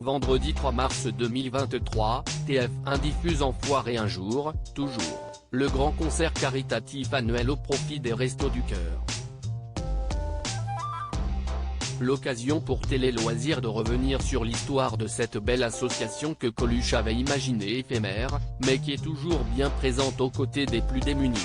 vendredi 3 mars 2023, TF1 diffuse Enfoiré un jour, toujours, le grand concert caritatif annuel au profit des Restos du Cœur. L'occasion pour Télé Loisirs de revenir sur l'histoire de cette belle association que Coluche avait imaginée éphémère, mais qui est toujours bien présente aux côtés des plus démunis.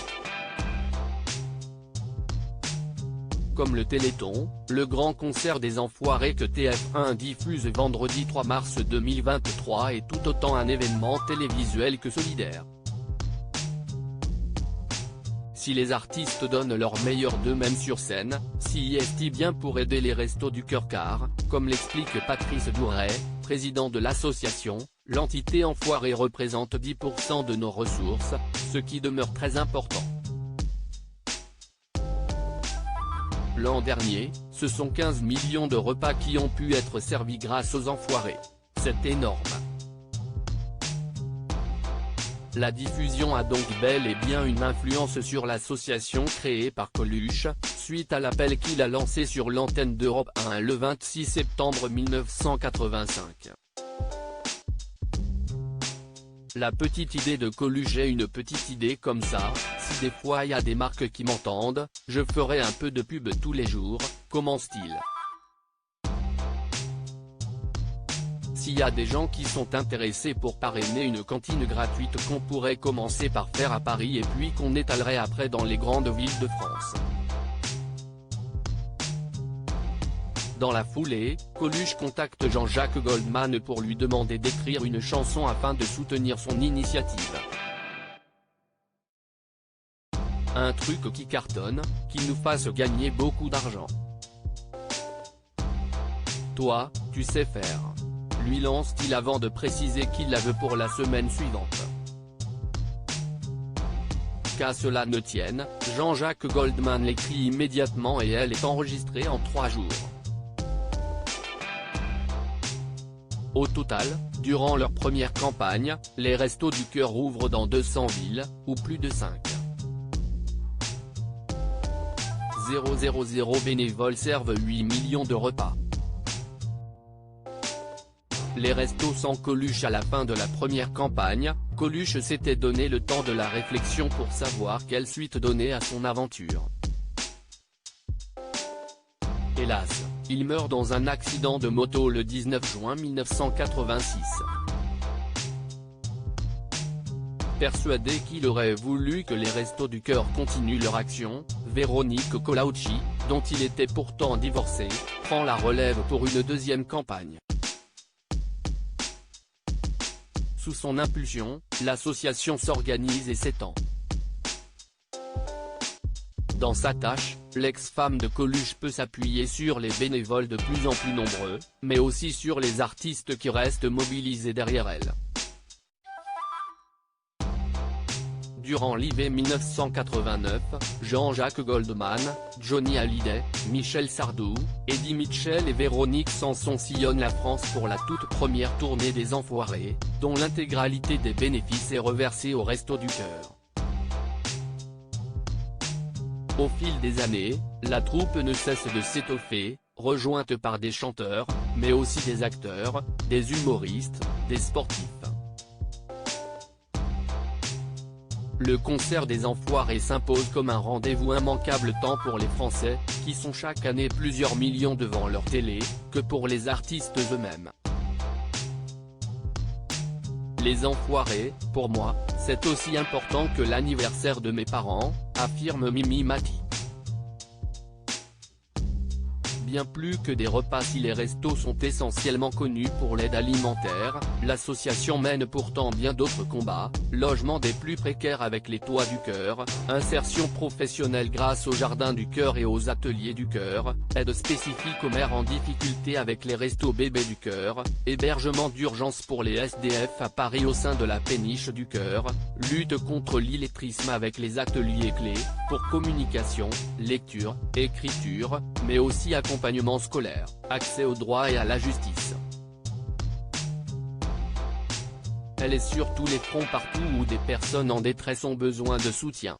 Comme le Téléthon, le grand concert des Enfoirés que TF1 diffuse vendredi 3 mars 2023 est tout autant un événement télévisuel que solidaire. Si les artistes donnent leur meilleur d'eux-mêmes sur scène, si est bien pour aider les Restos du Cœur car, comme l'explique Patrice Douret, président de l'association, l'entité Enfoiré représente 10% de nos ressources, ce qui demeure très important. L'an dernier, ce sont 15 millions de repas qui ont pu être servis grâce aux Enfoirés. C'est énorme. La diffusion a donc bel et bien une influence sur l'association créée par Coluche, suite à l'appel qu'il a lancé sur l'antenne d'Europe 1 le 26 septembre 1985. La petite idée de Coluche est une petite idée comme ça, si des fois y a des marques qui m'entendent, je ferai un peu de pub tous les jours, commence-t-il. S'il y a des gens qui sont intéressés pour parrainer une cantine gratuite qu'on pourrait commencer par faire à Paris et puis qu'on étalerait après dans les grandes villes de France. Dans la foulée, Coluche contacte Jean-Jacques Goldman pour lui demander d'écrire une chanson afin de soutenir son initiative. Un truc qui cartonne, qui nous fasse gagner beaucoup d'argent. Toi, tu sais faire. Lui lance-t-il avant de préciser qu'il la veut pour la semaine suivante. Qu'à cela ne tienne, Jean-Jacques Goldman l'écrit immédiatement et elle est enregistrée en 3 jours. Au total, durant leur première campagne, les Restos du Cœur ouvrent dans 200 villes, ou plus de 5. 000 bénévoles servent 8 millions de repas. Les restos sans Coluche à la fin de la première campagne, Coluche s'était donné le temps de la réflexion pour savoir quelle suite donner à son aventure. Hélas, il meurt dans un accident de moto le 19 juin 1986. Persuadé qu'il aurait voulu que les Restos du Cœur continuent leur action, Véronique Colaucci, dont il était pourtant divorcé, prend la relève pour une deuxième campagne. Sous son impulsion, l'association s'organise et s'étend. Dans sa tâche, l'ex-femme de Coluche peut s'appuyer sur les bénévoles de plus en plus nombreux, mais aussi sur les artistes qui restent mobilisés derrière elle. Durant l'hiver 1989, Jean-Jacques Goldman, Johnny Hallyday, Michel Sardou, Eddie Mitchell et Véronique Sanson sillonnent la France pour la toute première tournée des Enfoirés, dont l'intégralité des bénéfices est reversée aux Restos du Cœur. Au fil des années, la troupe ne cesse de s'étoffer, rejointe par des chanteurs, mais aussi des acteurs, des humoristes, des sportifs. Le concert des Enfoirés s'impose comme un rendez-vous immanquable tant pour les Français, qui sont chaque année plusieurs millions devant leur télé, que pour les artistes eux-mêmes. Les Enfoirés, pour moi, c'est aussi important que l'anniversaire de mes parents, affirme Mimi Mati. Bien plus que des repas. Si les restos sont essentiellement connus pour l'aide alimentaire, l'association mène pourtant bien d'autres combats, logement des plus précaires avec les Toits du Cœur, insertion professionnelle grâce au Jardin du Cœur et aux Ateliers du Cœur, aide spécifique aux mères en difficulté avec les Restos Bébés du Cœur, hébergement d'urgence pour les SDF à Paris au sein de la Péniche du Cœur, lutte contre l'illettrisme avec les ateliers clés, pour communication, lecture, écriture, mais aussi accompagnement scolaire, accès au droit et à la justice. Elle est sur tous les fronts partout où des personnes en détresse ont besoin de soutien.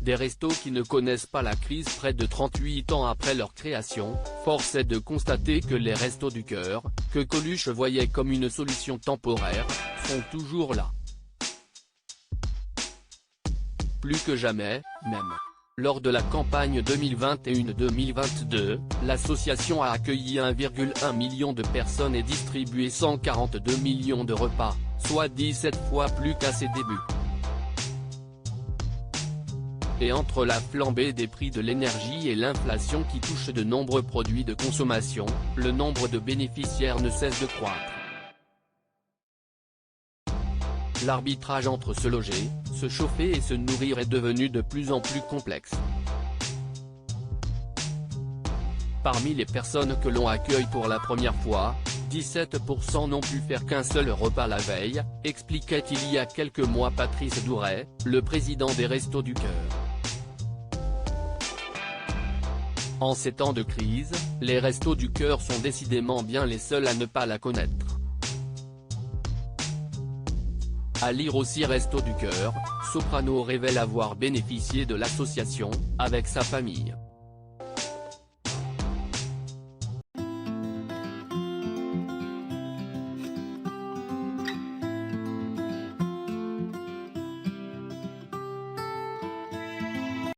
Des restos qui ne connaissent pas la crise près de 38 ans après leur création, force est de constater que les Restos du Cœur, que Coluche voyait comme une solution temporaire, sont toujours là. Plus que jamais, même. Lors de la campagne 2021-2022, l'association a accueilli 1,1 million de personnes et distribué 142 millions de repas, soit 17 fois plus qu'à ses débuts. Et entre la flambée des prix de l'énergie et l'inflation qui touche de nombreux produits de consommation, le nombre de bénéficiaires ne cesse de croître. L'arbitrage entre se loger, se chauffer et se nourrir est devenu de plus en plus complexe. Parmi les personnes que l'on accueille pour la première fois, 17% n'ont pu faire qu'un seul repas la veille, expliquait il y a quelques mois Patrice Douret, le président des Restos du Cœur. En ces temps de crise, les Restos du Cœur sont décidément bien les seuls à ne pas la connaître. À lire aussi Restos du Cœur, Soprano révèle avoir bénéficié de l'association, avec sa famille.